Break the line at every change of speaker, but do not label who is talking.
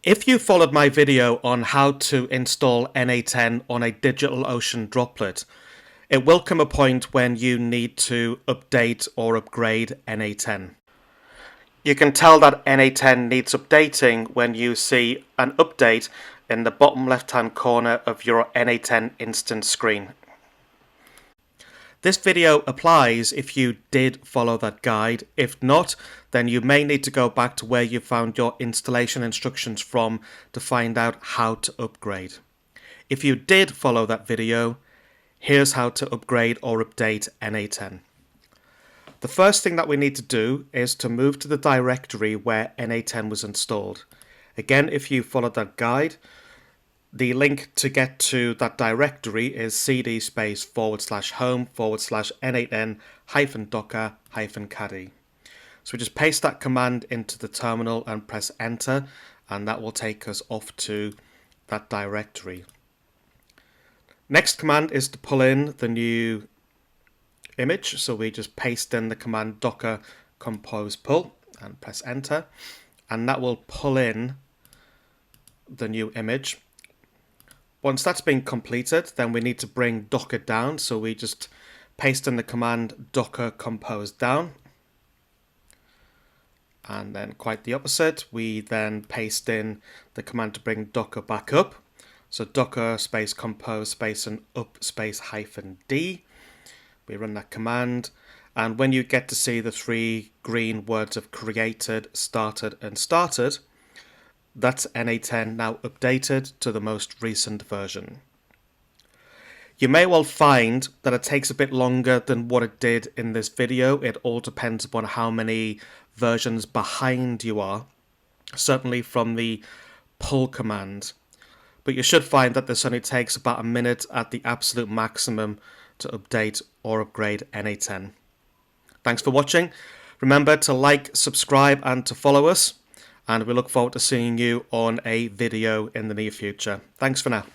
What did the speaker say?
If you followed my video on how to install n8n on a DigitalOcean droplet, it will come a point when you need to update or upgrade n8n. You can tell that n8n needs updating when you see an update in the bottom left hand corner of your n8n instance screen. This video applies if you did follow that guide. If not, then you may need to go back to where you found your installation instructions from to find out how to upgrade. If you did follow that video, here's how to upgrade or update n8n. The first thing that we need to do is to move to the directory where n8n was installed. Again, if you followed that guide, the link to get to that directory is cd/home/n8n-docker-caddy. So we just paste that command into the terminal and press enter, and that will take us off to that directory. Next command is to pull in the new image, so we just paste in the command docker compose pull and press enter, and that will pull in the new image. Once that's been completed, then we need to bring Docker down, so we just paste in the command docker compose down, and then quite the opposite, we then paste in the command to bring Docker back up, so docker space compose space and up space -d. We run that command, and when you get to see the three green words of created, started and started, that's n8n now updated to the most recent version. You may well find that it takes a bit longer than what it did in this video. It all depends upon how many versions behind you are, certainly from the pull command. But you should find that this only takes about a minute at the absolute maximum to update or upgrade n8n. Thanks for watching. Remember to like, subscribe and to follow us. And we look forward to seeing you on a video in the near future. Thanks for now.